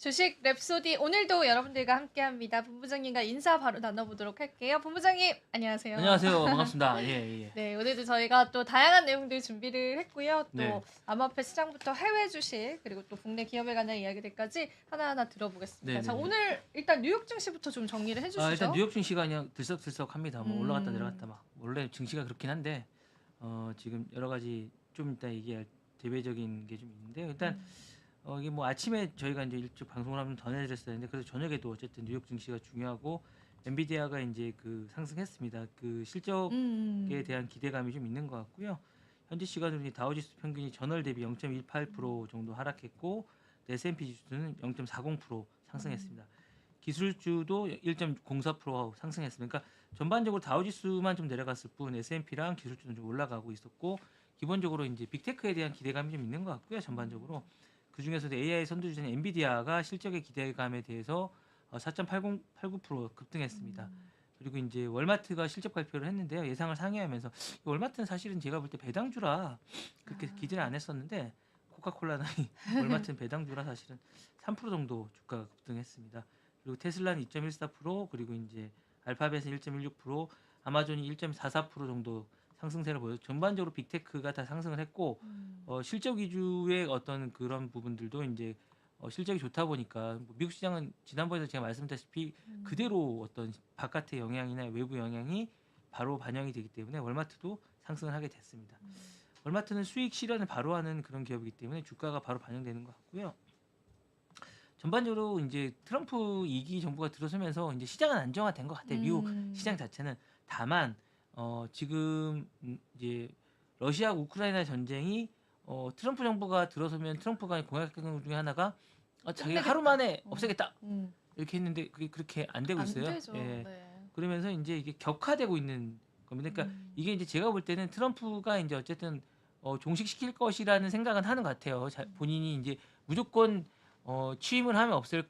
주식 랩소디 오늘도 여러분들과 함께합니다. 본부장님과 인사 바로 나눠보도록 할게요. 본부장님 안녕하세요. 안녕하세요. 반갑습니다. 예, 예. 네, 오늘도 저희가 또 다양한 내용들 준비를 했고요. 또 네. 암호화폐 시장부터 해외 주식 그리고 또 국내 기업에 관한 이야기들까지 하나하나 들어보겠습니다. 네, 자, 네, 네. 오늘 일단 뉴욕 증시부터 좀 정리를 해주시죠. 일단 뉴욕 증시가 그냥 들썩들썩합니다. 뭐 올라갔다 음. 내려갔다 막 원래 증시가 그렇긴 한데 지금 여러 가지 좀 이따 얘기할 대외적인 게 좀 있는데 일단 이게 뭐 아침에 저희가 이제 일찍 방송을 하면 더 내드렸었는데 그래서 저녁에도 어쨌든 뉴욕 증시가 중요하고 엔비디아가 이제 그 상승했습니다. 그 실적에 대한 기대감이 좀 있는 것 같고요. 현지 시간으로 이제 다우지수 평균이 전월 대비 0.18% 정도 하락했고 S&P 지수는 0.40% 상승했습니다. 기술주도 1.04% 상승했습니다. 그러니까 전반적으로 다우지수만 좀 내려갔을 뿐 S&P랑 기술주는 좀 올라가고 있었고 기본적으로 이제 빅테크에 대한 기대감이 좀 있는 것 같고요. 전반적으로 그 중에서도 AI 선두주자인 엔비디아가 실적의 기대감에 대해서 4.89% 급등했습니다. 그리고 이제 월마트가 실적 발표를 했는데요. 예상을 상회하면서 월마트는 사실은 제가 볼 때 배당주라 그렇게 기대를 안 했었는데 코카콜라나 월마트는 배당주라 사실은 3% 정도 주가가 급등했습니다. 그리고 테슬라는 2.14% 그리고 이제 알파벳은 1.16% 아마존이 1.44% 정도 상승세를 보여 전반적으로 빅테크가 다 상승을 했고 실적 위주의 어떤 그런 부분들도 이제 실적이 좋다 보니까 뭐 미국 시장은 지난번에도 제가 말씀드렸다시피 그대로 어떤 바깥의 영향이나 외부 영향이 바로 반영이 되기 때문에 월마트도 상승을 하게 됐습니다. 월마트는 수익 실현을 바로 하는 그런 기업이기 때문에 주가가 바로 반영되는 것 같고요. 전반적으로 이제 트럼프 2기 정부가 들어서면서 이제 시장은 안정화된 것 같아요. 미국 시장 자체는 다만 지금 이제 러시아 우크라이나 전쟁이 트럼프 정부가 들어서면 트럼프가 공약했던 것 중에 하나가 자기가 하루 만에 없애겠다 이렇게 했는데 그게 그렇게 안 되고 있어요. 되죠. 예. 네. 그러면서 이제 이게 격화되고 있는 겁니다. 그러니까 이게 이제 제가 볼 때는 트럼프가 이제 어쨌든 종식시킬 것이라는 생각은 하는 것 같아요. 본인이 이제 무조건 취임을 하면 없앨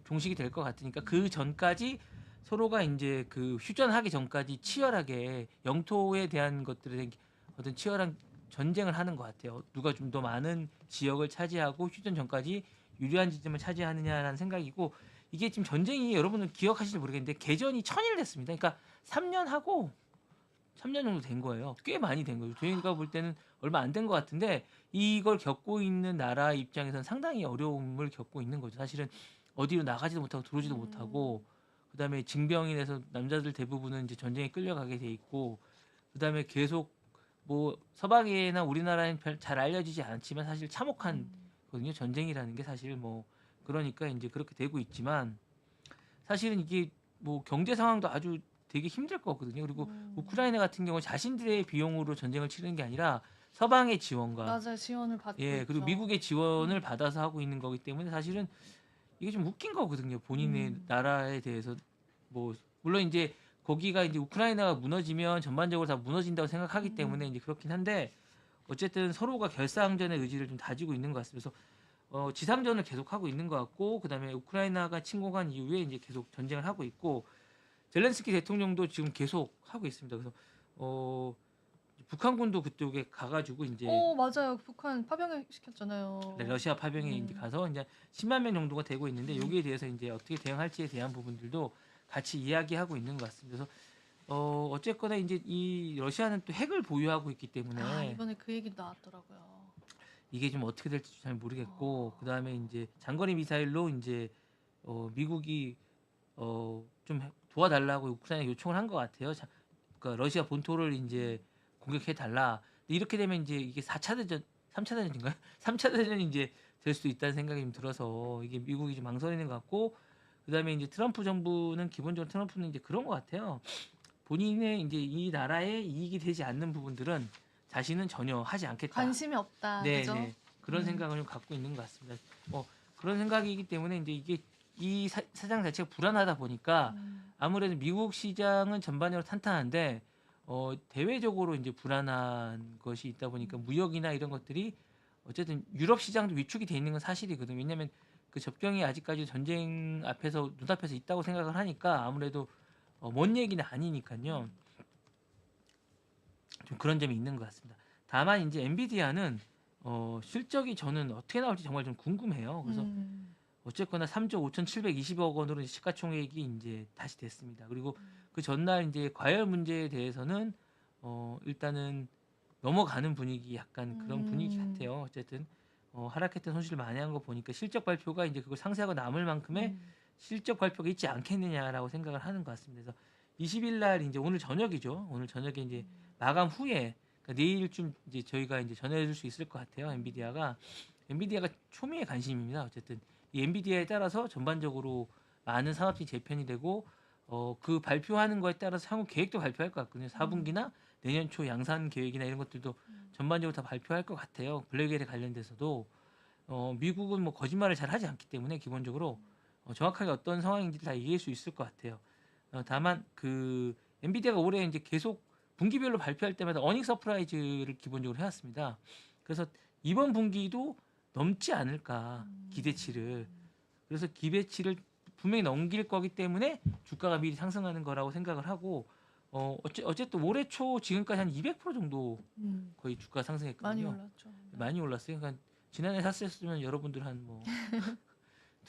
종식이 될 것 같으니까 그 전까지 서로가 이제 그 휴전하기 전까지 치열하게 영토에 대한 것들에 대한 어떤 치열한 전쟁을 하는 것 같아요. 누가 좀 더 많은 지역을 차지하고 휴전 전까지 유리한 지점을 차지하느냐라는 생각이고 이게 지금 전쟁이 여러분은 기억하실지 모르겠는데 개전이 1000일 됐습니다. 그러니까 3년 하고 3년 정도 된 거예요. 꽤 많이 된 거예요. 저희가 볼 때는 얼마 안 된 것 같은데 이걸 겪고 있는 나라 입장에서는 상당히 어려움을 겪고 있는 거죠. 사실은 어디로 나가지도 못하고 들어오지도 못하고 그다음에 징병인에서 남자들 대부분은 이제 전쟁에 끌려가게 돼 있고 그다음에 계속 뭐 서방이나 우리나라는 잘 알려지지 않지만 사실 참혹한 거든요. 전쟁이라는 게 사실 뭐 그러니까 이제 그렇게 되고 있지만 사실은 이게 뭐 경제 상황도 아주 되게 힘들 거거든요. 그리고 우크라이나 같은 경우 자신들의 비용으로 전쟁을 치르는 게 아니라 서방의 지원과 맞아요. 지원을 받고 그리고 있죠. 미국의 지원을 받아서 하고 있는 거기 때문에 사실은 이게 좀 웃긴 거거든요. 본인의 나라에 대해서 뭐 물론 이제 거기가 이제 우크라이나가 무너지면 전반적으로 다 무너진다고 생각하기 때문에 이제 그렇긴 한데 어쨌든 서로가 결사항전의 의지를 좀 다지고 있는 것 같습니다. 그래서 지상전을 계속 하고 있는 것 같고 그다음에 우크라이나가 침공한 이후에 이제 계속 전쟁을 하고 있고 젤렌스키 대통령도 지금 계속 하고 있습니다. 그래서 북한군도 그쪽에 가가지고 이제 맞아요. 북한 파병을 시켰잖아요. 러시아 파병에 이제 가서 이제 10만 명 정도가 되고 있는데 여기에 대해서 이제 어떻게 대응할지에 대한 부분들도 같이 이야기하고 있는 것 같습니다. 그래서 어쨌거나 이제 이 러시아는 또 핵을 보유하고 있기 때문에 이번에 그 얘기도 나왔더라고요. 이게 좀 어떻게 될지 잘 모르겠고 그다음에 이제 장거리 미사일로 이제 미국이 좀 도와달라고 우크라이나 요청을 한 것 같아요. 그러니까 러시아 본토를 이제 공격해 달라. 이렇게 되면 이제 이게 4차 대전, 3차 대전인가요? 3차 대전이 이제 될 수도 있다는 생각이 좀 들어서 이게 미국이 좀 망설이는 것 같고 그다음에 이제 트럼프 정부는 기본적으로 트럼프는 이제 그런 것 같아요. 본인의 이제 이 나라에 이익이 되지 않는 부분들은 자신은 전혀 하지 않겠다. 관심이 없다. 네, 그죠? 네. 그런 생각을 좀 갖고 있는 것 같습니다. 그런 생각이기 때문에 이제 이게 이 사장 자체가 불안하다 보니까 아무래도 미국 시장은 전반적으로 탄탄한데 대외적으로 이제 불안한 것이 있다 보니까 무역이나 이런 것들이 어쨌든 유럽 시장도 위축이 돼 있는 건 사실이거든요. 왜냐하면 그 접경이 아직까지 전쟁 앞에서 눈앞에서 있다고 생각을 하니까 아무래도 먼 얘기는 아니니까요. 좀 그런 점이 있는 것 같습니다. 다만 이제 엔비디아는 실적이 저는 어떻게 나올지 정말 좀 궁금해요. 그래서 어쨌거나 3조 5,720억 원으로 이제 시가총액이 이제 다시 됐습니다. 그리고 그 전날 이제 과열 문제에 대해서는 일단은 넘어가는 분위기 약간 그런 분위기 같아요. 어쨌든 하락했던 손실을 많이 한 거 보니까 실적 발표가 이제 그걸 상쇄하고 남을 만큼의 실적 발표가 있지 않겠느냐라고 생각을 하는 것 같습니다. 그래서 20일 날 이제 오늘 저녁이죠. 오늘 저녁에 이제 마감 후에 그러니까 내일쯤 이제 저희가 이제 전해줄 수 있을 것 같아요. 엔비디아가 초미의 관심입니다. 어쨌든 이 엔비디아에 따라서 전반적으로 많은 산업이 재편이 되고 그 발표하는 거에 따라서 향후 계획도 발표할 것 같거든요. 4분기나 내년 초 양산 계획이나 이런 것들도 전반적으로 다 발표할 것 같아요. 블랙웰에 관련돼서도 미국은 뭐 거짓말을 잘 하지 않기 때문에 기본적으로 정확하게 어떤 상황인지 다 얘기할 수 있을 것 같아요. 다만 그 엔비디아가 올해 이제 계속 분기별로 발표할 때마다 어닝 서프라이즈를 기본적으로 해왔습니다. 그래서 이번 분기도 넘지 않을까 기대치를. 그래서 기대치를 분명히 넘길 거기 때문에 주가가 미리 상승하는 거라고 생각을 하고 어쨌든 올해 초 지금까지 한 200% 정도 거의 주가 많이 상승했거든요. 올랐죠. 많이 올랐어요. 그러니까 지난해 샀었으면 여러분들 한 뭐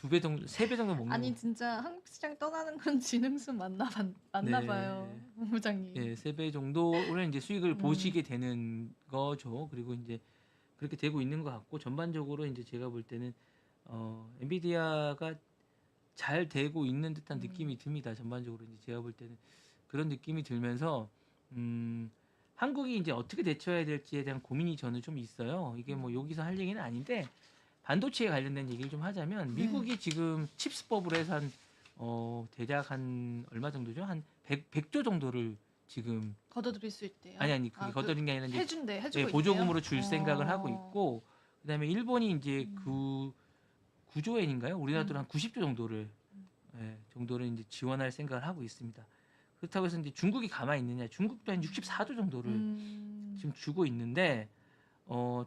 2배 정도, 3배 정도 먹는 아니 진짜 한국 시장 떠나는 건 진흥순 맞나 네. 봐요, 본부장님. 예, 3배 정도를 이제 수익을 보시게 되는 거죠. 그리고 이제 그렇게 되고 있는 것 같고 전반적으로 이제 제가 볼 때는 엔비디아가 잘 되고 있는 듯한 느낌이 듭니다. 전반적으로 이제 제가 볼 때는 그런 느낌이 들면서 한국이 이제 어떻게 대처해야 될지에 대한 고민이 저는 좀 있어요. 이게 뭐 여기서 할 얘기는 아닌데 반도체에 관련된 얘기를 좀 하자면 미국이 지금 칩스법으로 해서 한 대략 한 얼마 정도죠? 한 100조 정도를 지금 걷어들일 수 있대요. 아니 그게 거둬들인 게 아니라 이제 해주고 예, 보조금으로 있대요? 줄 생각을 하고 있고 그다음에 일본이 이제 그 9조 엔인가요? 우리나라도 한 90조 정도를 정도를 이제 지원할 생각을 하고 있습니다. 그렇다고 해서 이제 중국이 가만히 있느냐? 중국도 한 64조 정도를 지금 주고 있는데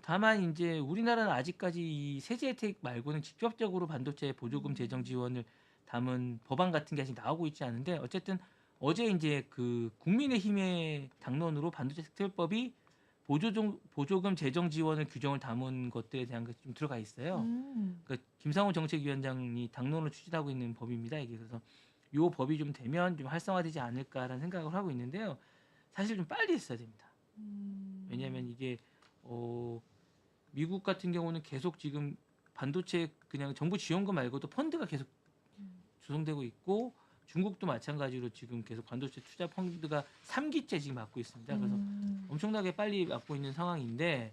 다만 이제 우리나라는 아직까지 이 세제 혜택 말고는 직접적으로 반도체 보조금 재정 지원을 담은 법안 같은 게 아직 나오고 있지 않은데 어쨌든 어제 이제 그 국민의힘의 당론으로 반도체 특별법이 보조금 재정 지원을 규정을 담은 것들에 대한 것이 좀 들어가 있어요. 그러니까 김상훈 정책위원장이 당론을 추진하고 있는 법입니다. 이게 그래서 이 법이 좀 되면 좀 활성화되지 않을까라는 생각을 하고 있는데요. 사실 좀 빨리 했어야 됩니다. 왜냐하면 이게 미국 같은 경우는 계속 지금 반도체 그냥 정부 지원금 말고도 펀드가 계속 조성되고 있고 중국도 마찬가지로 지금 계속 반도체 투자 펀드가 3기째 지금 맡고 있습니다. 그래서 엄청나게 빨리 맡고 있는 상황인데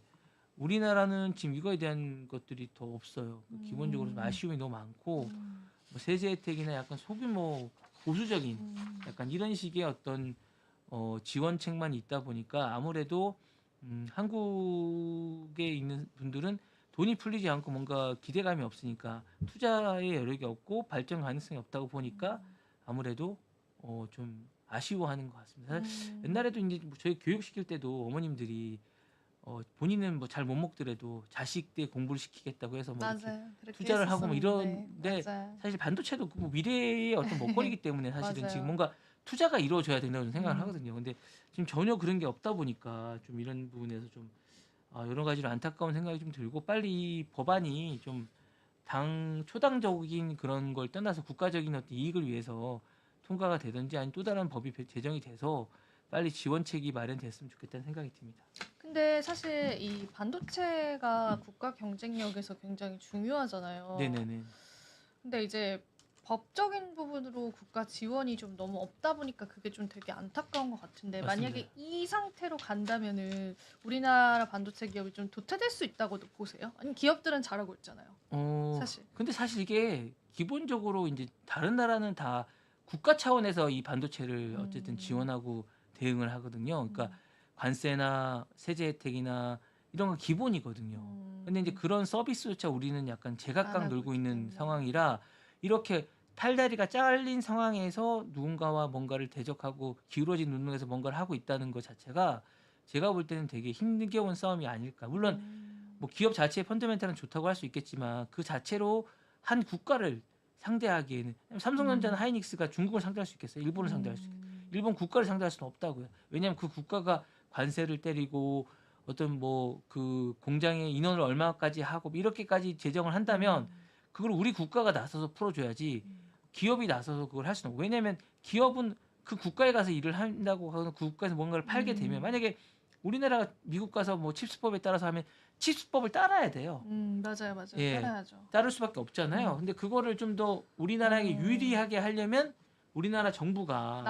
우리나라는 지금 이거에 대한 것들이 더 없어요. 기본적으로 좀 아쉬움이 너무 많고 뭐 세제 혜택이나 약간 소규모 보수적인 약간 이런 식의 어떤 지원책만 있다 보니까 아무래도 한국에 있는 분들은 돈이 풀리지 않고 뭔가 기대감이 없으니까 투자의 여력이 없고 발전 가능성이 없다고 보니까 아무래도 좀 아쉬워하는 것 같습니다. 사실 옛날에도 이제 뭐 저희 교육시킬 때도 어머님들이 본인은 뭐 잘 못 먹더라도 자식들 공부를 시키겠다고 해서 뭐 이렇게 맞아요. 그렇게 투자를 하고 뭐 했었었는데. 이런데 맞아요. 사실 반도체도 뭐 미래의 어떤 먹거리이기 때문에 사실은 맞아요. 지금 뭔가 투자가 이루어져야 된다고 생각을 하거든요. 근데 지금 전혀 그런 게 없다 보니까 좀 이런 부분에서 좀 여러 가지로 안타까운 생각이 좀 들고 빨리 이 법안이 좀 초당적인 그런 걸 떠나서 국가적인 어떤 이익을 위해서 통과가 되든지 아니 또 다른 법이 제정이 돼서 빨리 지원책이 마련됐으면 좋겠다는 생각이 듭니다. 근데 사실 이 반도체가 국가 경쟁력에서 굉장히 중요하잖아요. 네네네. 근데 이제 법적인 부분으로 국가 지원이 좀 너무 없다 보니까 그게 좀 되게 안타까운 것 같은데 맞습니다. 만약에 이 상태로 간다면은 우리나라 반도체 기업이 좀 도태될 수 있다고도 보세요? 아니 기업들은 잘하고 있잖아요. 사실. 근데 사실 이게 기본적으로 이제 다른 나라는 다 국가 차원에서 이 반도체를 어쨌든 지원하고 대응을 하거든요. 그러니까 관세나 세제 혜택이나 이런 건 기본이거든요. 근데 이제 그런 서비스조차 우리는 약간 안 제각각 하고 놀고 있기 있는 때문에. 상황이라 이렇게 팔다리가 잘린 상황에서 누군가와 뭔가를 대적하고 기울어진 눈으로서 뭔가를 하고 있다는 것 자체가 제가 볼 때는 되게 힘겨운 싸움이 아닐까. 물론 뭐 기업 자체의 펀더멘탈은 좋다고 할 수 있겠지만 그 자체로 한 국가를 상대하기에는 삼성전자나 하이닉스가 중국을 상대할 수 있겠어요? 일본을 상대할 수 있겠어요? 일본 국가를 상대할 수는 없다고요. 왜냐하면 그 국가가 관세를 때리고 어떤 뭐 그 공장의 인원을 얼마까지 하고 이렇게까지 제정을 한다면 그걸 우리 국가가 나서서 풀어줘야지 기업이 나서서 그걸 할 수는 없고 왜냐하면 기업은 그 국가에 가서 일을 한다고 하거나 그 국가에서 뭔가를 팔게 되면 만약에 우리나라가 미국 가서 뭐 칩스법에 따라서 하면 칩스법을 따라야 돼요. 맞아요, 맞아요. 예, 따라야죠. 따를 수밖에 없잖아요. 근데 그거를 좀 더 우리나라에게 유리하게 하려면 우리나라 정부가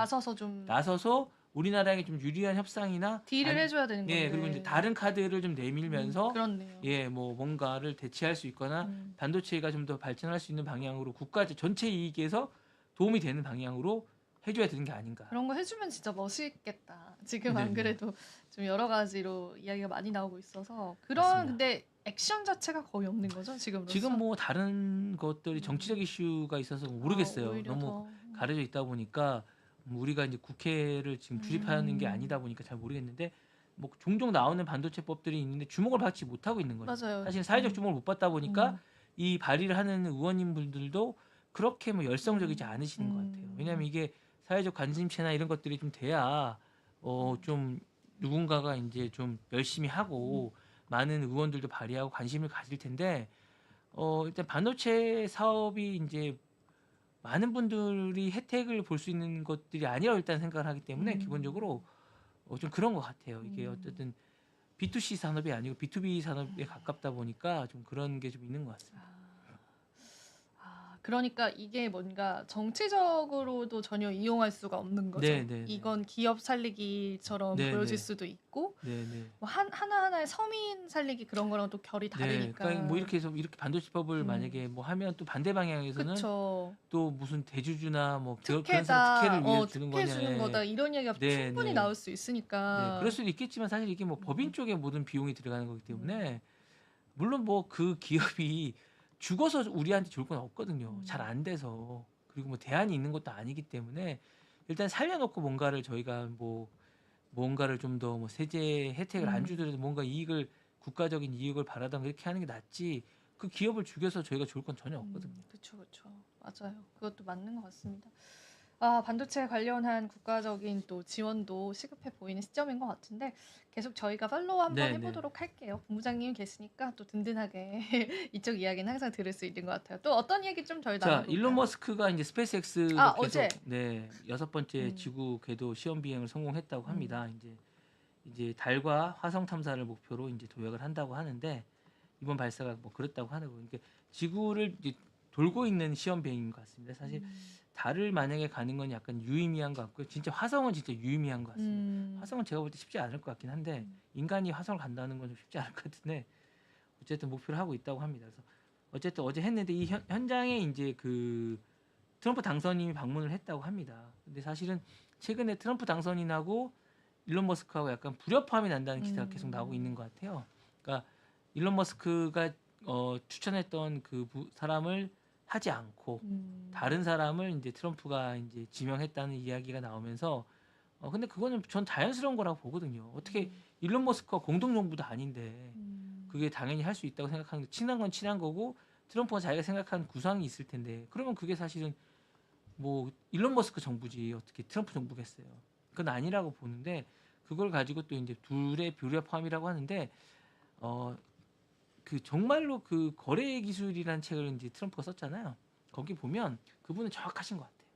나서서 우리나라에게 좀 유리한 협상이나 딜을 해줘야 되는 건데. 예, 그리고 이제 다른 카드를 좀 내밀면서 그렇네요. 예, 뭐 뭔가를 대체할 수 있거나 반도체가 좀 더 발전할 수 있는 방향으로 국가 전체 이익에서 도움이 되는 방향으로 해줘야 되는 게 아닌가. 그런 거 해주면 진짜 멋있겠다. 지금 안 네네. 그래도 좀 여러 가지로 이야기가 많이 나오고 있어서 그런 맞습니다. 근데 액션 자체가 거의 없는 거죠 지금으로서. 지금 뭐 다른 것들이 정치적 이슈가 있어서 모르겠어요. 오히려 너무 더. 가려져 있다 보니까 우리가 이제 국회를 지금 주립하는 게 아니다 보니까 잘 모르겠는데 뭐 종종 나오는 반도체법들이 있는데 주목을 받지 못하고 있는 거죠. 맞아요. 사실 사회적 주목을 못 받다 보니까 이 발의를 하는 의원님들도 그렇게 뭐 열성적이지 않으시는 것 같아요. 왜냐하면 이게 사회적 관심체나 이런 것들이 좀 돼야 좀 누군가가 이제 좀 열심히 하고 많은 의원들도 발의하고 관심을 가질 텐데 일단 반도체 사업이 이제 많은 분들이 혜택을 볼 수 있는 것들이 아니라고 일단 생각을 하기 때문에 기본적으로 좀 그런 것 같아요. 이게 어쨌든 B2C 산업이 아니고 B2B 산업에 가깝다 보니까 좀 그런 게 좀 있는 것 같습니다. 그러니까 이게 뭔가 정치적으로도 전혀 이용할 수가 없는 거죠. 네네네. 이건 기업 살리기처럼 네네. 보여질 수도 있고 네네. 뭐 하나하나의 서민 살리기 그런 거랑 또 결이 네, 다르니까. 그러니까 뭐 이렇게 해서 이렇게 반도체법을 만약에 뭐 하면 또 반대 방향에서는 그쵸. 또 무슨 대주주나 뭐 그런 특혜다. 사람 특혜를 위해 주는 특혜 거냐. 주는 거다. 이런 얘기가 네, 충분히 네. 나올 수 네, 있으니까. 그럴 수도 있겠지만 사실 이게 뭐 법인 쪽에 모든 비용이 들어가는 거기 때문에 물론 뭐 그 기업이 죽어서 우리한테 줄 건 없거든요. 잘 안 돼서. 그리고 뭐 대안이 있는 것도 아니기 때문에 일단 살려놓고 뭔가를 저희가 뭐 뭔가를 좀 더 뭐 세제 혜택을 안 주더라도 뭔가 이익을 국가적인 이익을 바라던 이렇게 하는 게 낫지. 그 기업을 죽여서 저희가 줄 건 전혀 없거든요. 그렇죠, 그렇죠. 맞아요. 그것도 맞는 것 같습니다. 반도체 관련한 국가적인 또 지원도 시급해 보이는 시점인 것 같은데 계속 저희가 팔로우 한번 네네. 해보도록 할게요. 본부장님이 계시니까 또 든든하게 이쪽 이야기는 항상 들을 수 있는 것 같아요. 또 어떤 얘기 좀 덜 자, 나눠볼까요? 일론 머스크가 이제 스페이스X로 계속 어제. 네, 6번째 지구 궤도 시험 비행을 성공했다고 합니다. 이제 달과 화성 탐사를 목표로 이제 도약을 한다고 하는데 이번 발사가 뭐 그랬다고 하는 거. 그러니까 지구를 이제 돌고 있는 시험 비행인 것 같습니다. 사실 달을 만약에 가는 건 약간 유의미한 것 같고요. 진짜 화성은 진짜 유의미한 것 같습니다. 화성은 제가 볼 때 쉽지 않을 것 같긴 한데 인간이 화성을 간다는 건 좀 쉽지 않을 것 같은데 어쨌든 목표를 하고 있다고 합니다. 그래서 어쨌든 어제 했는데 이 현장에 이제 그 트럼프 당선인이 방문을 했다고 합니다. 근데 사실은 최근에 트럼프 당선인하고 일론 머스크하고 약간 불협화음이 난다는 기사가 계속 나오고 있는 것 같아요. 그러니까 일론 머스크가 추천했던 그 사람을 하지 않고 다른 사람을 이제 트럼프가 이제 지명했다는 이야기가 나오면서 근데 그거는 전 자연스러운 거라고 보거든요. 어떻게 일론 머스크가 공동 정부도 아닌데 그게 당연히 할 수 있다고 생각하는 게 친한 건 친한 거고 트럼프가 자기가 생각하는 구상이 있을 텐데 그러면 그게 사실은 뭐 일론 머스크 정부지 어떻게 트럼프 정부겠어요. 그건 아니라고 보는데 그걸 가지고 또 이제 둘의 불협화음이라고 하는데 그 정말로 그 거래 기술이라는 책을 이제 트럼프가 썼잖아요. 거기 보면 그분은 정확하신 것 같아요.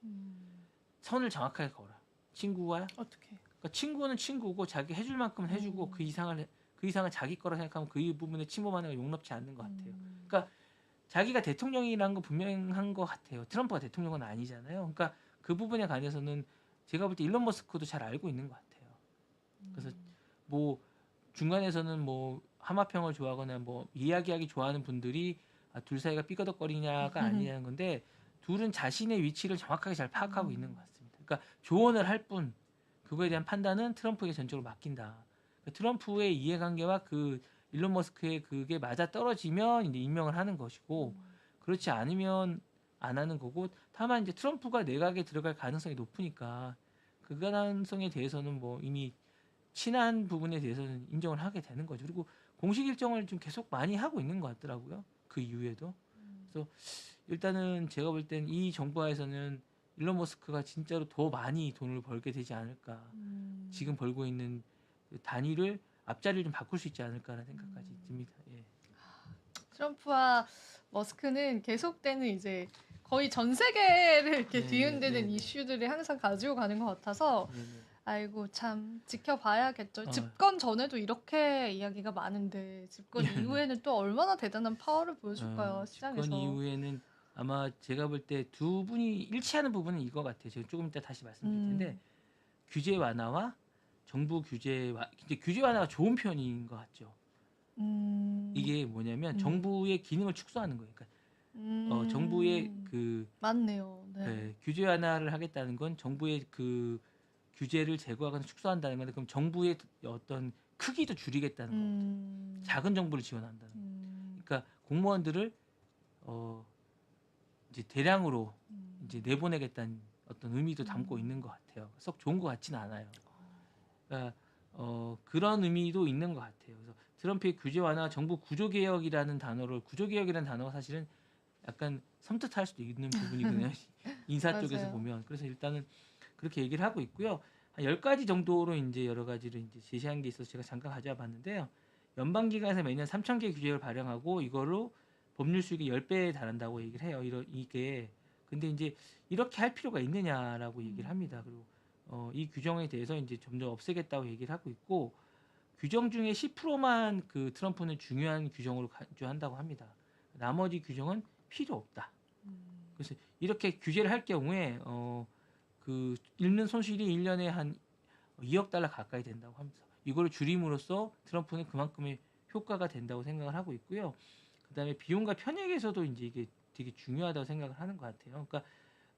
선을 정확하게 걸어. 친구와 어떻게? 그러니까 친구는 친구고 자기 해줄 만큼은 해주고 그 이상을 자기 거라 생각하면 그 부분에 침범하는 걸 용납치 않는 것 같아요. 그러니까 자기가 대통령이라는 거 분명한 것 같아요. 트럼프가 대통령은 아니잖아요. 그러니까 그 부분에 관해서는 제가 볼 때 일론 머스크도 잘 알고 있는 것 같아요. 그래서 뭐 중간에서는 뭐 하마평을 좋아하거나 뭐 이야기하기 좋아하는 분들이 둘 사이가 삐거덕거리냐가 아니냐는 건데 둘은 자신의 위치를 정확하게 잘 파악하고 있는 것 같습니다. 그러니까 조언을 할 뿐 그거에 대한 판단은 트럼프에게 전적으로 맡긴다. 그러니까 트럼프의 이해관계와 그 일론 머스크의 그게 맞아 떨어지면 이제 임명을 하는 것이고 그렇지 않으면 안 하는 거고 다만 이제 트럼프가 내각에 들어갈 가능성이 높으니까 그 가능성에 대해서는 뭐 이미 친한 부분에 대해서는 인정을 하게 되는 거죠. 그리고 공식 일정을 좀 계속 많이 하고 있는 것 같더라고요. 그 이후에도. 그래서 일단은 제가 볼 땐 이 정부하에서는 일론 머스크가 진짜로 더 많이 돈을 벌게 되지 않을까. 지금 벌고 있는 그 단위를 앞자리를 좀 바꿀 수 있지 않을까라는 생각까지 듭니다. 예. 트럼프와 머스크는 계속되는 이제 거의 전 세계를 이렇게 뒤흔드는 네네네. 이슈들을 항상 가지고 가는 것 같아서 네네. 아이고 참 지켜봐야겠죠. 어, 집권 전에도 이렇게 이야기가 많은데 집권 네네. 이후에는 또 얼마나 대단한 파워를 보여줄까요, 집권 시장에서. 이후에는 아마 제가 볼 때 두 분이 일치하는 부분은 이거 같아요. 제가 조금 이따 다시 말씀드릴 텐데 음, 규제 완화와 정부 이제 규제 완화가 좋은 편인 것 같죠. 음, 이게 뭐냐면 음, 정부의 기능을 축소하는 거예요. 그러니까 정부의 그 맞네요. 네. 규제 완화를 하겠다는 건 정부의 그 규제를 제거하거나 축소한다는 건데 그럼 정부의 어떤 크기도 줄이겠다는 거거든요. 음, 작은 정부를 지원한다는 거. 음, 그러니까 공무원들을 어, 이제 대량으로 이제 음, 내보내겠다는 어떤 의미도 담고 음. 있는 것 같아요. 썩 좋은 것 같지는 않아요. 그러니까 그런 의미도 있는 것 같아요. 그래서 트럼프의 규제 완화, 정부 구조개혁이라는 단어가 사실은 약간 섬뜩할 수도 있는 부분이거든요. 인사 쪽에서 맞아요. 보면. 그래서 일단은 그렇게 얘기를 하고 있고요. 한 10가지 정도로 이제 여러 가지를 이제 제시한 게 있어서 제가 잠깐 가져와 봤는데요. 연방기관에서 매년 3,000개 규제를 발행하고 이걸로 법률 수익의 10배에 달한다고 얘기를 해요. 이게 근데 이제 이렇게 할 필요가 있느냐라고 얘기를 합니다. 그리고 이 규정에 대해서 이제 좀 더 없애겠다고 얘기를 하고 있고 규정 중에 10%만 그 트럼프는 중요한 규정으로 간주한다고 합니다. 나머지 규정은 필요 없다. 음, 그래서 이렇게 규제를 할 경우에 그 잃는 손실이 1년에 한 2억 달러 가까이 된다고 합니다. 이걸 줄임으로써 트럼프는 그만큼의 효과가 된다고 생각을 하고 있고요. 그다음에 비용과 편익에서도 이제 이게 되게 중요하다고 생각을 하는 것 같아요. 그러니까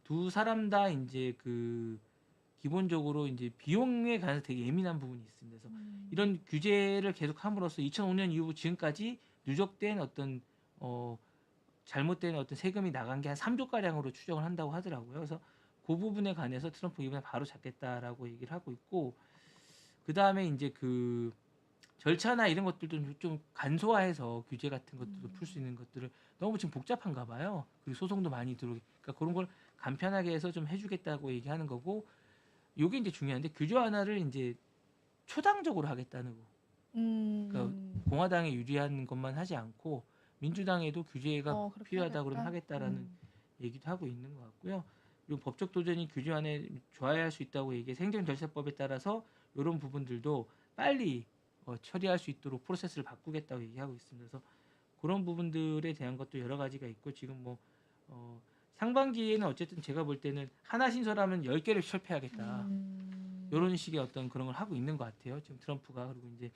두 사람 다 이제 그 기본적으로 이제 비용에 관해서 되게 예민한 부분이 있습니다. 그래서 음, 이런 규제를 계속 함으로써 2005년 이후 지금까지 누적된 어떤 어, 잘못된 어떤 세금이 나간 게 한 3조 가량으로 추정을 한다고 하더라고요. 그래서 그 부분에 관해서 트럼프 이번에 바로 잡겠다라고 얘기를 하고 있고 그 다음에 이제 그 절차나 이런 것들도 좀 간소화해서 규제 같은 것들도 풀 수 음, 있는 것들을 너무 지금 복잡한가 봐요. 그리고 소송도 많이 들어오게. 그러니까 그런 걸 간편하게 해서 좀 해주겠다고 얘기하는 거고 요게 이제 중요한데 규제 완화를 이제 초당적으로 하겠다는 거. 그러니까 음, 공화당에 유리한 것만 하지 않고 민주당에도 규제가 그렇게 필요하다 그러면 하겠다. 하겠다라는 얘기도 하고 있는 것 같고요. 그리고 법적 도전이 규제 안에 조화할 수 있다고 얘기해 행정절차법에 따라서 이런 부분들도 빨리 처리할 수 있도록 프로세스를 바꾸겠다고 얘기하고 있습니다. 그래서 그런 부분들에 대한 것도 여러 가지가 있고 지금 뭐 상반기에는 어쨌든 제가 볼 때는 하나 신설하면 10개를 철폐하겠다. 음, 이런 식의 어떤 그런 걸 하고 있는 것 같아요. 지금 트럼프가 그리고 이제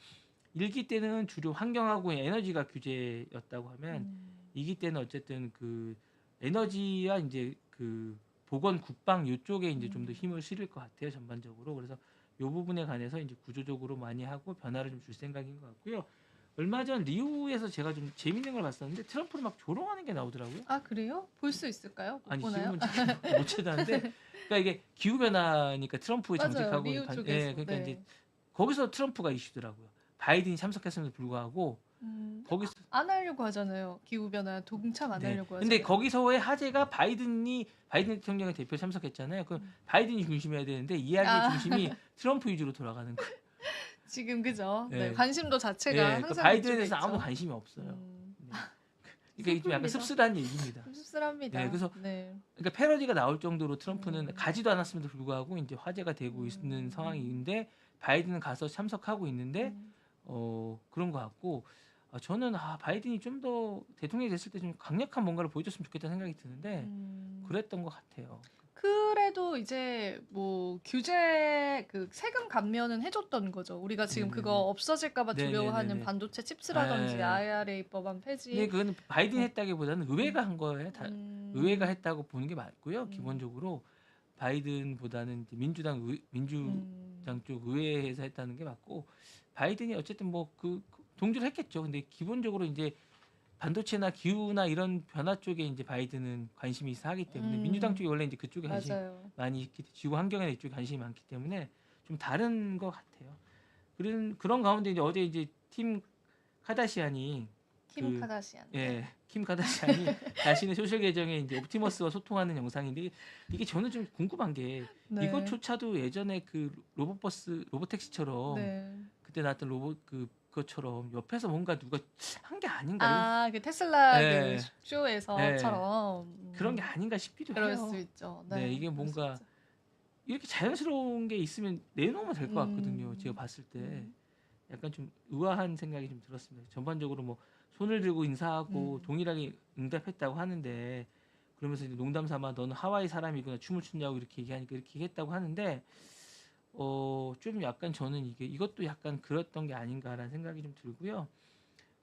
1기 때는 주로 환경하고 에너지가 규제였다고 하면 음, 2기 때는 어쨌든 그 에너지와 이제 그 보건 국방 이쪽에 이제 좀 더 음, 힘을 실을 것 같아요. 전반적으로. 그래서 이 부분에 관해서 이제 구조적으로 많이 하고 변화를 좀 줄 생각인 것 같고요. 얼마 전 리우에서 제가 좀 재밌는 걸 봤었는데 트럼프를 막 조롱하는 게 나오더라고요. 아, 그래요? 볼 수 있을까요? 못 아니 보나요? 지금은 못 찾았는데 그러니까 이게 기후 변화니까 트럼프의 맞아요. 정책하고 리우 그러니까 이제 쪽에서. 네. 거기서 트럼프가 이슈더라고요. 바이든이 참석했음에도 불구하고 거기서 안 하려고 하잖아요. 기후변화 동참 안 네. 하려고 근데 하잖아요. 거기서의 화제가 바이든 대통령의 대표 참석했잖아요. 그럼 바이든이 중심이어야 되는데 이야기의 아, 중심이 트럼프 위주로 돌아가는 거예요. 지금 그죠? 네, 예. 관심도 예. 자체가 그러니까 항상 바이든에 그쪽에 대해서 아무도 있죠. 관심이 없어요. 음, 네. 그러니까 이게 좀 약간 슬픕니다. 씁쓸한 얘기입니다. 좀 네. 씁쓸합니다. 그래서 네. 그러니까 패러디가 나올 정도로 트럼프는 음, 가지도 않았음에도 불구하고 이제 화제가 되고 있는 음, 상황인데 바이든은 가서 참석하고 있는데 음, 그런 것 같고 저는 바이든이 좀 더 대통령이 됐을 때 좀 강력한 뭔가를 보여줬으면 좋겠다는 생각이 드는데 음. 그랬던 것 같아요. 그래도 이제 뭐 규제 그 세금 감면은 해줬던 거죠. 우리가 지금 그거 네네네. 없어질까 봐 두려워하는 네네네네. 반도체 칩스라든지 에, IRA 법안 근데 폐지. 그건 바이든이 뭐, 했다기보다는 음, 의회가 한 거예요. 의회가 음, 했다고 보는 게 맞고요. 음, 기본적으로 바이든보다는 이제 민주당 음, 쪽 의회에서 했다는 게 맞고 바이든이 어쨌든 뭐 동조를 했겠죠. 근데 기본적으로 이제 반도체나 기후나 이런 변화 쪽에 이제 바이든은 관심이 있어 하기 때문에 민주당 쪽이 원래 이제 그쪽에 관심이 맞아요. 많이 있기 지구 환경이나 이쪽에 관심이 많기 때문에 좀 다른 것 같아요. 그런 가운데 이제 어제 이제 팀 카다시안이 킴 그 카다시안. 네. 예, 킴 카다시안이 자신의 소셜 계정에 이제 옵티머스와 소통하는 영상인데 이게 저는 좀 궁금한 게 네. 이것조차도 예전에 그 로봇택시처럼 네. 그때 나왔던 로봇 것처럼 옆에서 뭔가 누가 한 게 아닌가 이런 아, 그 테슬라 그 예. 예. 쇼에서처럼 그런 게 아닌가 싶기도 그럴 수 해요. 있죠. 네, 네, 이게 그럴 수 뭔가 있죠. 이렇게 자연스러운 게 있으면 내놓으면 될 것 같거든요. 제가 음, 봤을 때 음, 약간 좀 의아한 생각이 좀 들었습니다. 전반적으로 뭐 손을 들고 인사하고 음, 동일하게 응답했다고 하는데 그러면서 이제 농담 삼아 너는 하와이 사람이구나 춤을 춘다고 이렇게 얘기하니까 이렇게 했다고 하는데 좀 약간 저는 이게 이것도 약간 그랬던 게 아닌가라는 생각이 좀 들고요.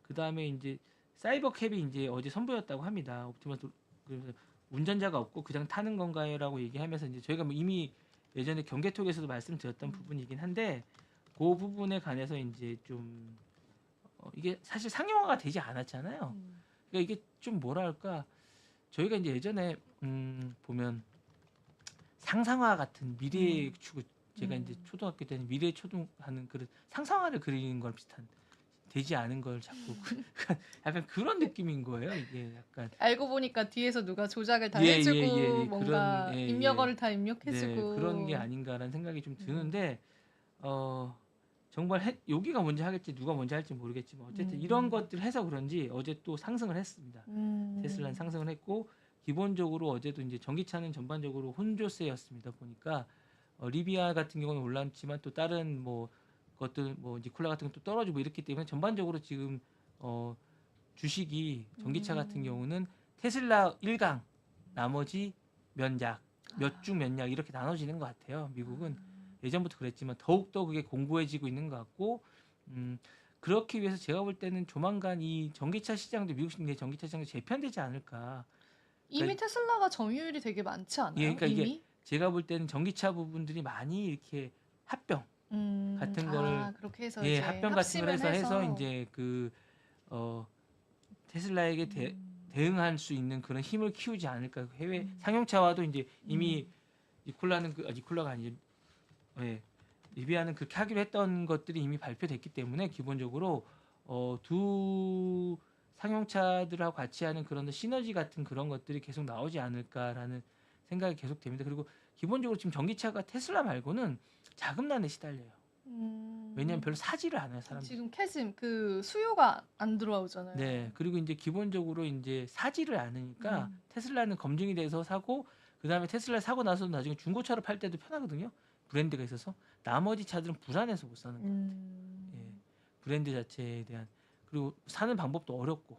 그 다음에 이제 사이버 캡이 이제 어제 선보였다고 합니다. 옵티머스 그래서 운전자가 없고 그냥 타는 건가요라고 얘기하면서 이제 저희가 뭐 이미 예전에 경계톡에서도 말씀드렸던 음, 부분이긴 한데 그 부분에 관해서 이제 좀 이게 사실 상용화가 되지 않았잖아요. 음, 그러니까 이게 좀 뭐랄까 저희가 이제 예전에 보면 상상화 같은 미래의 음, 추구 제가 이제 음. 초등학교 때는 미래 초등하는 그런 상상화를 그리는 걸 비슷한 되지 않은 걸 자꾸 약간 그런 느낌인 거예요. 이게 약간 알고 보니까 뒤에서 누가 조작을 다 해주고 예예예 그런 뭔가 예예 입력어를 다 네 그런 게 입력해주고 아닌가라는 생각이 좀 음, 드는데 어 정말 여기가 먼저 하겠지 누가 먼저 할지 모르겠지만 어쨌든 이런 음, 것들 해서 그런지 어제 또 상승을 했습니다. 테슬라는 음, 상승을 했고 기본적으로 어제도 이제 전기차는 전반적으로 혼조세였습니다. 보니까 리비아 같은 경우는 올랐지만 또 다른 뭐 것들 뭐 니콜라 같은 것도 떨어지고 이렇기 때문에 전반적으로 지금 어 주식이 전기차 같은 음, 경우는 테슬라 1강 나머지 몇 약, 몇 중 아, 몇 약 이렇게 나눠지는 것 같아요. 미국은 아, 예전부터 그랬지만 더욱더 그게 공고해지고 있는 것 같고 음, 그렇기 위해서 제가 볼 때는 조만간 이 전기차 시장도 미국 내 전기차 시장도 재편되지 않을까. 이미 그러니까 테슬라가 점유율이 되게 많지 예, 않아요? 그러니까 이게 이미? 제가 볼 때는 전기차 부분들이 많이 이렇게 합병 같은 거를 아, 그렇게 해서 예, 이제 합병 같은 걸 합심을 해서 해서 이제 어, 테슬라에게 음, 대응할 수 있는 그런 힘을 키우지 않을까. 해외 음, 상용차와도 이제 이미 음, 니콜라가 아니죠. 예, 리비아는 그렇게 하기로 했던 것들이 이미 발표됐기 때문에 기본적으로 두 상용차들하고 같이 하는 그런 시너지 같은 그런 것들이 계속 나오지 않을까라는 생각이 계속 됩니다. 그리고 기본적으로 지금 전기차가 테슬라 말고는 자금난에 시달려요. 왜냐하면 음, 별로 사지를 않아요, 사람들이. 지금 캐즘 그 수요가 안 들어오잖아요. 네, 그리고 이제 기본적으로 이제 사지를 않으니까 음, 테슬라는 검증이 돼서 사고 그 다음에 테슬라 사고 나서 나중에 중고차로 팔 때도 편하거든요. 브랜드가 있어서 나머지 차들은 불안해서 못 사는 것 같아요. 예, 음, 브랜드 자체에 대한 그리고 사는 방법도 어렵고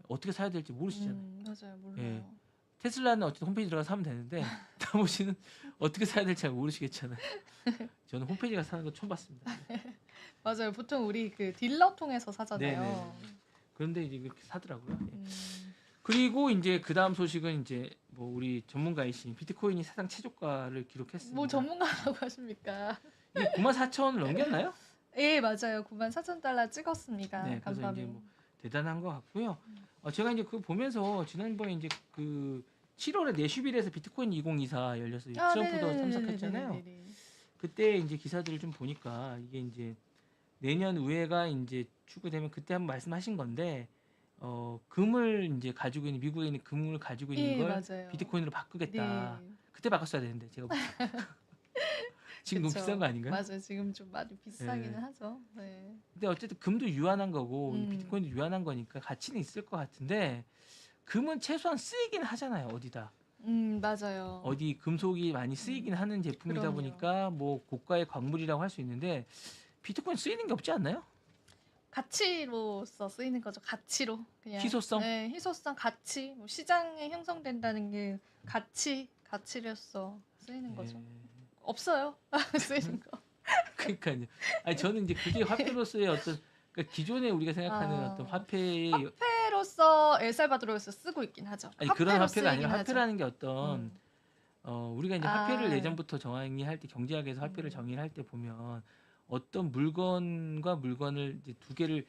어떻게 사야 될지 모르시잖아요. 맞아요, 예, 몰라요. 테슬라는 어쨌든 홈페이지 들어가서 사면 되는데 나머지는 어떻게 사야 될지 잘 모르시겠잖아요. 저는 홈페이지 가서 사는 거 처음 봤습니다. 맞아요. 보통 우리 그 딜러 통해서 네네네. 사잖아요. 그런데 이제 그렇게 사더라고요. 예. 음, 그리고 이제 그 다음 소식은 이제 뭐 우리 전문가이신 비트코인이 사상 최저가를 뭐 기록했습니다. 전문가라고 하십니까? 이게 94,000원을 넘겼나요? 예, 맞아요. 94,000달러 찍었습니다. 네, 그래서 이제 간밤에. 뭐 대단한 것 같고요. 제가 이제 그거 보면서 지난번에 이제 그 7월에 내슈빌에서 비트코인 2024 열려서 아, 트럼프도 참석했잖아요. 네네네네네네. 그때 이제 기사들을 좀 보니까 이게 이제 내년 우회가 이제 추구되면 그때 한번 말씀하신 건데 금을 이제 가지고 있는 미국에 있는 금을 가지고 있는 예, 걸 맞아요. 비트코인으로 바꾸겠다. 네. 그때 바꿨어야 되는데 제가 볼 때. 지금 너무 비싼 그쵸. 거 아닌가요? 맞아요. 지금 좀 많이 비싸기는 예. 하죠. 네. 근데 어쨌든 금도 유한한 거고 이 음, 비트코인도 유한한 거니까 가치는 있을 것 같은데 금은 최소한 쓰이긴 하잖아요. 어디다. 맞아요. 어디 금속이 많이 쓰이긴 음, 하는 제품이다 그럼요. 보니까 뭐 고가의 광물이라고 할 수 있는데 비트코인 쓰이는 게 없지 않나요? 가치로서 쓰이는 거죠. 가치로. 그냥. 희소성? 네, 희소성 가치. 뭐 시장에 형성된다는 게 가치로서 쓰이는 예. 거죠. 없어요. 쓰이는 거. 그러니까요. 아니 저는 이제 그게 화폐로서의 어떤 그러니까 기존에 우리가 생각하는 어떤 아, 화폐의 화폐로서 엘살바도르에서 쓰고 있긴 하죠. 아니 그런 화폐로 화폐가 아니라 쓰이긴 하죠. 화폐라는 게 어떤 음. 우리가 이제 화폐를 아, 예전부터 정의할 때 경제학에서 화폐를 음. 정의할 때 보면 어떤 물건과 물건을 이제 두 개를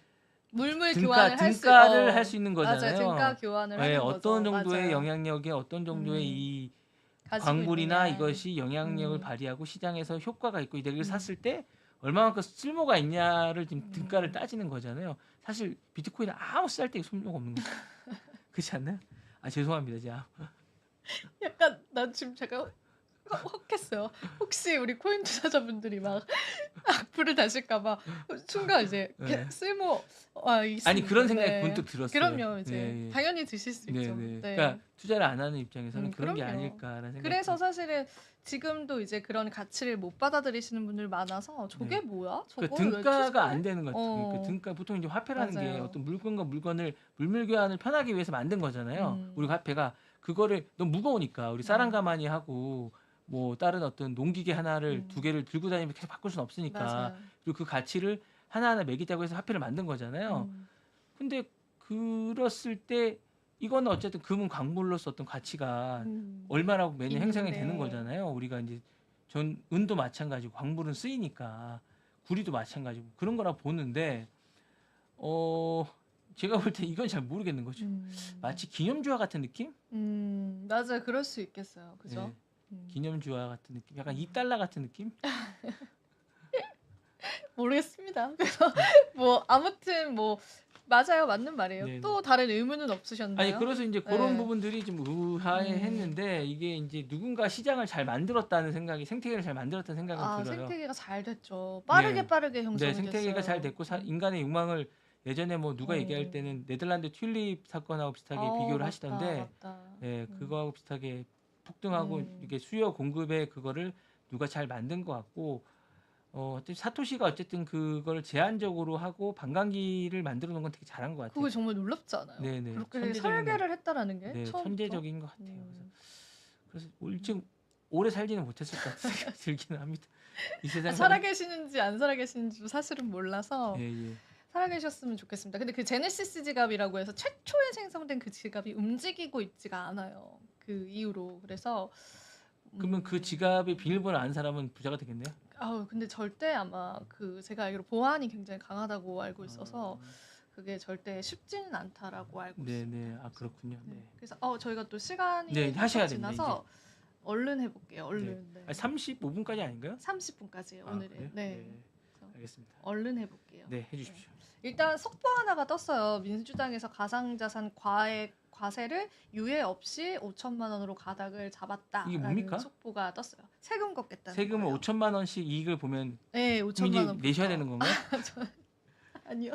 물물 교환을 등가를 할 수 있는 맞아요. 등가 거잖아요. 교환을 예, 하는 어떤 거죠. 정도의 맞아요. 영향력에 어떤 정도의 음, 이 가지고 광물이나 있느냐. 이것이 영향력을 음, 발휘하고 시장에서 효과가 있고 이걸 음, 샀을 때 얼마만큼 쓸모가 있냐를 지금 등가를 음. 따지는 거잖아요. 사실 비트코인은 아무 쓸데기 소용 없는 거죠. 그렇지 않나요? 아 죄송합니다, 제가. 약간 난 지금 제가 혹했어요. 혹시 우리 코인 투자자분들이 막 악플을 다실까 봐 순간 이제 네. 쓸모 아니 있습니다. 그런 생각이 네. 문득 들었어요. 그럼요. 이제 네, 예. 당연히 드실 수 있죠. 네네. 네. 그러니까 투자를 안 하는 입장에서는 그런 게 그럼요. 아닐까라는 생각이 그래서 들어요. 사실은 지금도 이제 그런 가치를 못 받아들이시는 분들이 많아서 저게 네. 뭐야? 그 저거를 왜 등가가 투자해? 안 되는 것 같아요. 그 등가 보통 이제 화폐라는 게 맞아요. 어떤 물건과 물건을 물물 교환을 편하게 위해서 만든 거잖아요. 우리 음. 화폐가 그거를 너무 무거우니까 우리 음. 사랑가마니 하고 뭐 다른 어떤 농기계 하나를 두 음. 개를 들고 다니면 계속 바꿀 수는 없으니까 맞아요. 그리고 그 가치를 하나하나 매기자고 해서 화폐를 만든 거잖아요. 음. 근데 그랬을 때 이거는 어쨌든 금은 광물로서 어떤 가치가 얼마라고 매년 행상이 되는 있는데 거잖아요. 우리가 이제 전 은도 마찬가지고 광물은 쓰이니까 구리도 마찬가지고 그런 거라 보는데 제가 볼 때 이건 잘 모르겠는 거죠. 마치 기념주화 같은 느낌? 맞아요. 그럴 수 있겠어요. 그죠? 네, 기념주화 같은 느낌? 약간 음. 2달러 같은 느낌? 모르겠습니다. 그래서 뭐 아무튼 뭐 맞아요. 맞는 말이에요. 네네. 또 다른 의문은 아니 없으셨나요? 그래서 이제 그런 네. 부분들이 좀 의아해했는데 이게 이제 누군가 시장을 잘 만들었다는 생각이 생태계를 잘 만들었다는 생각은 아, 들어요. 생태계가 잘 됐죠. 네. 빠르게 네, 형성이 생태계가 잘 됐어요. 됐고 인간의 욕망을 예전에 뭐 누가 얘기할 때는 네덜란드 튤립 사건하고 비슷하게 비교를 하시던데 맞다. 예, 그거하고 비슷하게 폭등하고 이게 수요 공급의 그거를 누가 잘 만든 것 같고 사토시가 어쨌든 그걸 제한적으로 하고 반감기를 만들어 놓은 건 되게 잘한 것 같아요. 그게 정말 놀랍지 않아요? 네네. 그렇게 천재적인 설계를 했다라는 게 네, 처음부터. 천재적인 것 같아요. 그래서 일찍 오래 살지는 못했을 것 같은 생각이 들기는 합니다. 이 세상 살아계시는지 안 살아계시는지도 사실은 몰라서 예, 예. 살아계셨으면 좋겠습니다. 근데 그 제네시스 지갑이라고 해서 최초에 생성된 그 지갑이 움직이고 있지가 않아요. 그 이후로. 그래서 그러면 그 지갑에 비밀번호 아는 사람은 부자가 되겠네요? 근데 절대 아마 그 제가 알기로 보안이 굉장히 강하다고 알고 있어서 그게 절대 쉽지는 않다라고 알고 있습니다. 네네. 아 그렇군요. 네. 그래서 저희가 또 시간이 네, 하셔야 훌쩍 됩니다, 지나서 얼른 해볼게요. 얼른. 네. 35분까지 아닌가요? 30분까지예요. 아, 오늘은. 그래요? 네. 그래서 알겠습니다. 얼른 해볼게요. 네, 해주십시오. 일단 속보 하나가 떴어요. 민주당에서 가상자산 과세를 유예 없이 5천만 원으로 가닥을 잡았다라는 이게 뭡니까? 속보가 떴어요. 세금 걷겠다는 세금을 거예요. 5천만 원씩 이익을 보면 네, 5천만 국민이 원 내셔야 되는 건가요? 아니요.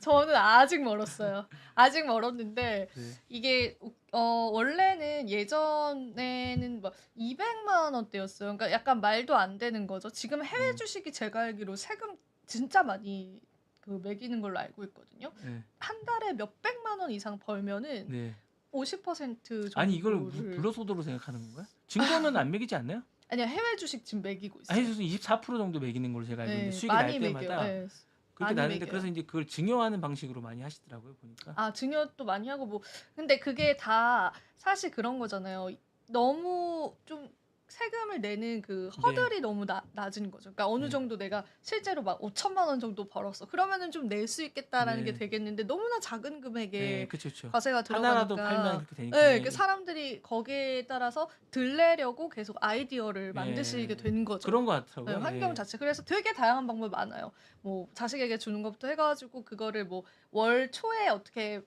저는 아직 멀었어요. 아직 멀었는데 네. 이게 원래는 예전에는 뭐 200만 원대였어요. 그러니까 약간 말도 안 되는 거죠. 지금 해외 주식이 제가 알기로 세금 진짜 많이 매기는 걸로 알고 있거든요. 네. 한 달에 몇백만 원 이상 벌면은 네. 50% 정도를 아니 이걸 불로소득으로 생각하는 건가요? 증권은 안 매기지 않나요? 아니요, 해외 주식 지금 매기고 있어요. 해외 주식 24% 정도 매기는 걸로 제가 알고 있는데 수익이 많이 날 때마다 매겨요. 그렇게 많이 나는데 매겨요. 그래서 이제 그걸 증여하는 방식으로 많이 하시더라고요 보니까. 증여도 많이 하고 뭐 근데 그게 다 사실 그런 거잖아요. 너무 좀 세금을 내는 그 허들이 너무 낮은 거죠. 그러니까 어느 네. 정도 내가 실제로 막 5천만 원 정도 벌었어. 그러면은 좀 낼 수 있겠다라는 게 네. 되겠는데 너무나 작은 금액에 네, 그렇죠. 과세가 하나라도 들어가니까 팔면 그렇게 되니까. 네, 그 사람들이 거기에 따라서 들내려고 계속 아이디어를 만드시게 된 거죠. 그런 것 같더라고요. 네, 환경 자체. 그래서 되게 다양한 방법이 많아요. 뭐 자식에게 주는 것부터 해가지고 그거를 뭐 월 초에 어떻게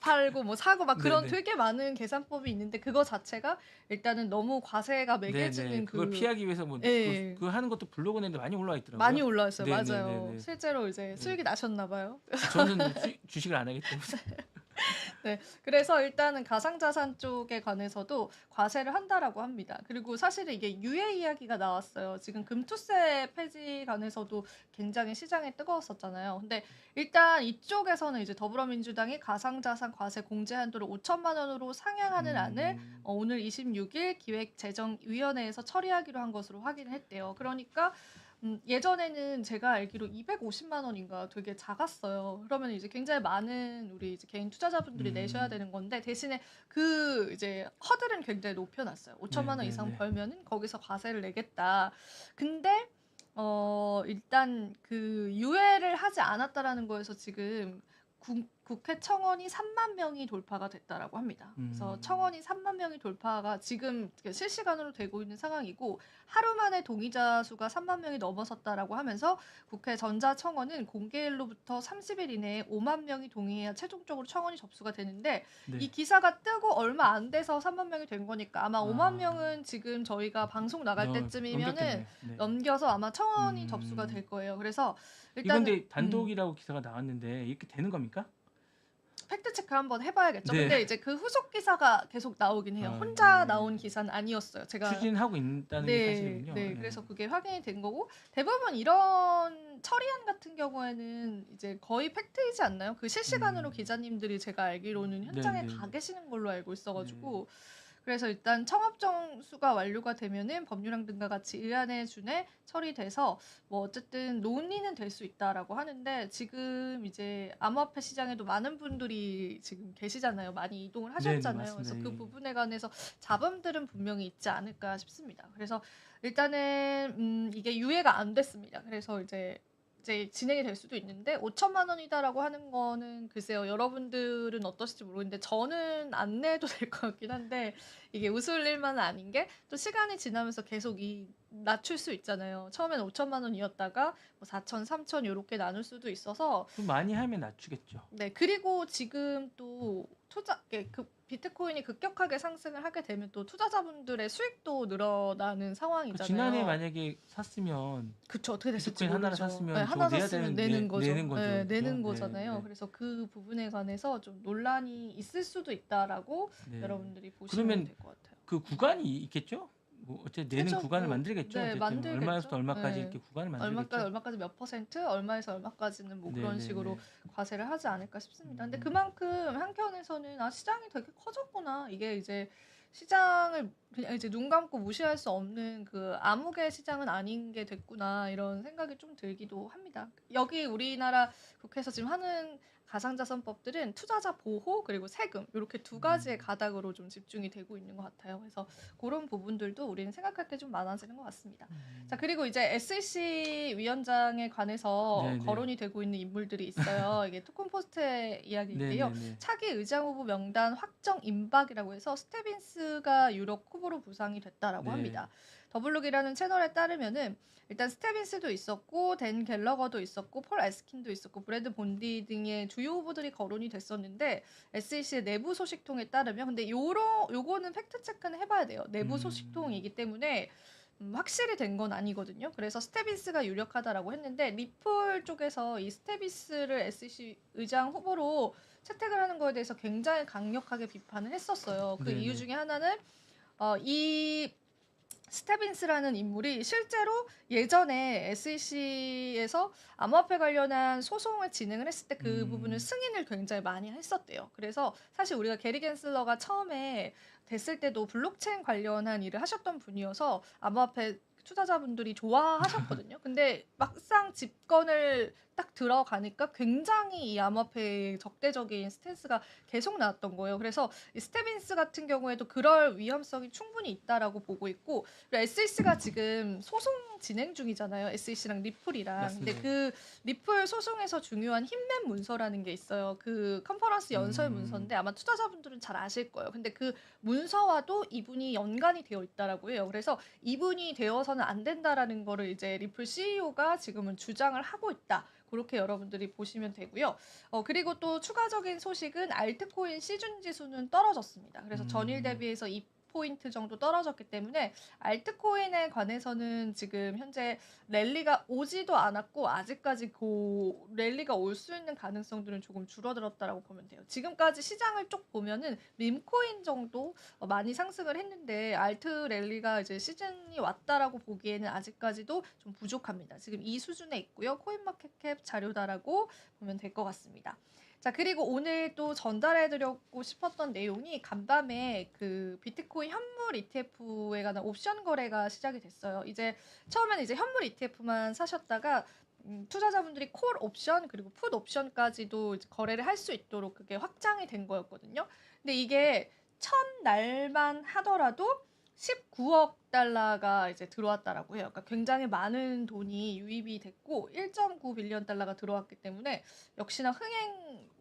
팔고 뭐 사고 막 그런 네네. 되게 많은 계산법이 있는데 그거 자체가 일단은 너무 과세가 매겨지는 네네. 그걸 피하기 위해서 뭐 예. 그거 하는 것도 블로그 내는데 많이 올라와 있더라고요. 많이 올라와 있어요. 네네네네. 맞아요. 실제로 이제 수익이 나셨나 봐요. 저는 주식을 안 하기 때문에. 네, 그래서 일단은 가상자산 쪽에 관해서도 과세를 한다라고 합니다. 그리고 사실은 이게 유예 이야기가 나왔어요. 지금 금투세 폐지 관해서도 굉장히 시장이 뜨거웠었잖아요. 근데 일단 이쪽에서는 이제 더불어민주당이 가상자산 과세 공제 한도를 5천만 원으로 상향하는 안을 오늘 26일 기획재정위원회에서 처리하기로 한 것으로 확인을 했대요. 그러니까 예전에는 제가 알기로 250만 원인가 되게 작았어요. 그러면 이제 굉장히 많은 우리 이제 개인 투자자분들이 내셔야 되는 건데 대신에 그 이제 허들은 굉장히 높여놨어요. 5천만 원 이상 벌면은 거기서 과세를 내겠다. 근데 일단 그 유예를 하지 않았다라는 거에서 지금 국회 청원이 3만 명이 돌파가 됐다라고 합니다. 그래서 청원이 3만 명이 돌파가 지금 실시간으로 되고 있는 상황이고 하루 만에 동의자 수가 3만 명이 넘어섰다라고 하면서 국회 전자청원은 공개일로부터 30일 이내에 5만 명이 동의해야 최종적으로 청원이 접수가 되는데 네. 이 기사가 뜨고 얼마 안 돼서 3만 명이 된 거니까 아마 5만 아. 명은 지금 저희가 방송 나갈 때쯤이면은 넘겼겠네요. 네. 넘겨서 아마 청원이 접수가 될 거예요. 그래서 이건 일단은 근데 단독이라고 기사가 나왔는데 이렇게 되는 겁니까? 팩트 체크 한번 해봐야겠죠. 네. 근데 이제 그 후속 기사가 계속 나오긴 해요. 아, 혼자 네. 나온 기사는 아니었어요. 제가 추진하고 있다는 게 사실이군요. 네, 그래서 그게 확인이 된 거고 대부분 이런 처리안 같은 경우에는 이제 거의 팩트이지 않나요? 그 실시간으로 기자님들이 제가 알기로는 현장에 네. 가 계시는 걸로 알고 있어가지고 그래서 일단 청업 정수가 완료가 되면은 법률안 등과 같이 의안에 준해 처리돼서 뭐 어쨌든 논의는 될 수 있다라고 하는데 지금 이제 암호화폐 시장에도 많은 분들이 지금 계시잖아요. 많이 이동을 하셨잖아요. 그래서 맞습니다. 그 예. 부분에 관해서 잡음들은 분명히 있지 않을까 싶습니다. 그래서 일단은 이게 유예가 안 됐습니다. 그래서 이제 진행이 될 수도 있는데 5천만 원이다라고 하는 거는 글쎄요. 여러분들은 어떠실지 모르겠는데 저는 안 내도 될 것 같긴 한데 이게 웃을 일만은 아닌 게 또 시간이 지나면서 계속 낮출 수 있잖아요. 처음엔 5천만 원이었다가 뭐 4천, 3천 요렇게 나눌 수도 있어서 좀 많이 하면 낮추겠죠. 네. 그리고 지금 또 비트코인이 급격하게 상승을 하게 되면 또 투자자분들의 수익도 늘어나는 상황이잖아요. 지난해 만약에 샀으면 그쵸. 어떻게 됐을지 비트코인 하나를 모르죠. 샀으면 네, 저거 하나 내야 샀으면 되는- 내는 거죠. 내는 거죠. 네, 그죠? 내는 네, 거잖아요. 네. 그래서 그 부분에 관해서 좀 논란이 있을 수도 있다라고 네. 여러분들이 보시면 그러면 될 것 같아요. 그 구간이 있겠죠? 뭐 어쨌든 내는 그죠. 구간을 뭐, 만들겠죠. 네, 어쨌든 만들겠죠. 얼마에서부터 얼마까지 네. 이렇게 구간을 얼마까지 만들겠죠. 얼마까지 몇 퍼센트, 얼마에서 얼마까지는 뭐 네, 그런 네, 식으로 네. 과세를 하지 않을까 싶습니다. 근데 음. 그만큼 한편에서는 아 시장이 되게 커졌구나. 이게 이제 시장을 그냥 이제 눈 감고 무시할 수 없는 그 암흑의 시장은 아닌 게 됐구나 이런 생각이 좀 들기도 합니다. 여기 우리나라 국회에서 지금 하는 가상자산법들은 투자자 보호 그리고 세금 이렇게 두 가지의 가닥으로 좀 집중이 되고 있는 것 같아요. 그래서 그런 부분들도 우리는 생각할 게 좀 많아지는 것 같습니다. 자 그리고 이제 SEC 위원장에 관해서 네, 네. 거론이 되고 있는 인물들이 있어요. 이게 토큰포스트의 이야기인데요. 네, 네, 네. 차기 의장 후보 명단 확정 임박이라고 해서 스테빈스가 유력 후보로 부상이 됐다라고 네. 합니다. 더블룩이라는 채널에 따르면은 일단 스테빈스도 있었고 댄 갤러거도 있었고 폴 에스킨도 있었고 브래드 본디 등의 주요 후보들이 거론이 됐었는데 SEC의 내부 소식통에 따르면 근데 요거는 팩트 체크는 해봐야 돼요. 내부 소식통이기 때문에 확실히 된 건 아니거든요. 그래서 스테빈스가 유력하다라고 했는데 리플 쪽에서 이 스테빈스를 SEC 의장 후보로 채택을 하는 거에 대해서 굉장히 강력하게 비판을 했었어요. 그 네네. 이유 중에 하나는 이 스테빈스라는 인물이 실제로 예전에 SEC에서 암호화폐 관련한 소송을 진행을 했을 때 그 부분을 승인을 굉장히 많이 했었대요. 그래서 사실 우리가 게리 겐슬러가 처음에 됐을 때도 블록체인 관련한 일을 하셨던 분이어서 암호화폐 투자자분들이 좋아하셨거든요. 근데 막상 집권을 딱 들어가니까 굉장히 이 암호화폐의 적대적인 스탠스가 계속 나왔던 거예요. 그래서 이 스테빈스 같은 경우에도 그럴 위험성이 충분히 있다라고 보고 있고 그리고 SEC가 지금 소송 진행 중이잖아요. SEC랑 리플이랑. 맞습니다. 근데 그 리플 소송에서 중요한 힘맨 문서라는 게 있어요. 그 컨퍼런스 연설 문서인데 아마 투자자분들은 잘 아실 거예요. 근데 그 문서와도 이분이 연관이 되어 있다라고 해요. 그래서 이분이 되어서는 안 된다라는 거를 이제 리플 CEO가 지금은 주장을 하고 있다. 그렇게 여러분들이 보시면 되고요. 그리고 또 추가적인 소식은 알트코인 시중 지수는 떨어졌습니다. 그래서 전일 대비해서 2포인트 정도 떨어졌기 때문에 알트코인에 관해서는 지금 현재 랠리가 오지도 않았고 아직까지 그 랠리가 올 수 있는 가능성들은 조금 줄어들었다라고 보면 돼요. 지금까지 시장을 쭉 보면은 밈코인 정도 많이 상승을 했는데 알트 랠리가 이제 시즌이 왔다라고 보기에는 아직까지도 좀 부족합니다. 지금 이 수준에 있고요. 코인마켓캡 자료다라고 보면 될 것 같습니다. 자 그리고 오늘 또 전달해드리고 싶었던 내용이 간밤에 그 비트코인 현물 ETF에 관한 옵션 거래가 시작이 됐어요. 이제 처음에는 이제 현물 ETF만 사셨다가 투자자분들이 콜 옵션 그리고 풋 옵션까지도 이제 거래를 할 수 있도록 그게 확장이 된 거였거든요. 근데 이게 첫날만 하더라도 19억 달러가 이제 들어왔다라고 해요. 그러니까 굉장히 많은 돈이 유입이 됐고 1.9 빌리언 달러가 들어왔기 때문에 역시나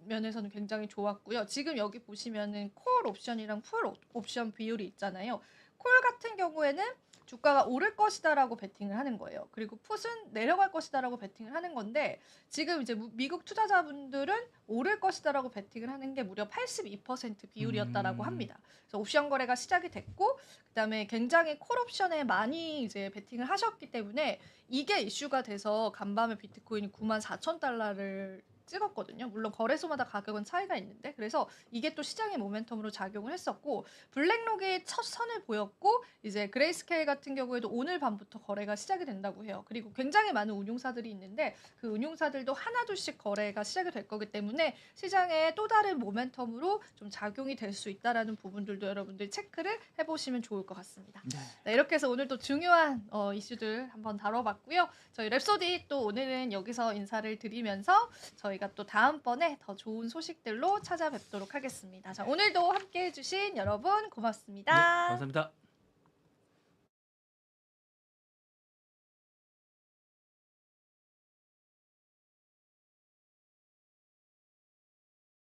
면에서는 굉장히 좋았고요. 지금 여기 보시면은 콜 옵션이랑 풋 옵션 비율이 있잖아요. 콜 같은 경우에는 주가가 오를 것이다라고 베팅을 하는 거예요. 그리고 풋은 내려갈 것이다라고 베팅을 하는 건데 지금 이제 미국 투자자분들은 오를 것이다라고 베팅을 하는 게 무려 82% 비율이었다라고 합니다. 그래서 옵션 거래가 시작이 됐고 그다음에 굉장히 콜 옵션에 많이 이제 베팅을 하셨기 때문에 이게 이슈가 돼서 간밤에 비트코인이 94,000달러를 찍었거든요. 물론 거래소마다 가격은 차이가 있는데 그래서 이게 또 시장의 모멘텀으로 작용을 했었고 블랙록이 첫 선을 보였고 이제 그레이스케일 같은 경우에도 오늘 밤부터 거래가 시작이 된다고 해요. 그리고 굉장히 많은 운용사들이 있는데 그 운용사들도 하나둘씩 거래가 시작이 될 거기 때문에 시장에 또 다른 모멘텀으로 좀 작용이 될 수 있다라는 부분들도 여러분들 체크를 해보시면 좋을 것 같습니다. 네, 이렇게 해서 오늘도 중요한 이슈들 한번 다뤄봤고요. 저희 랩소디 또 오늘은 여기서 인사를 드리면서 저희가 또 다음번에 더 좋은 소식들로 찾아뵙도록 하겠습니다. 자, 오늘도 함께 해주신 여러분 고맙습니다. 네, 감사합니다.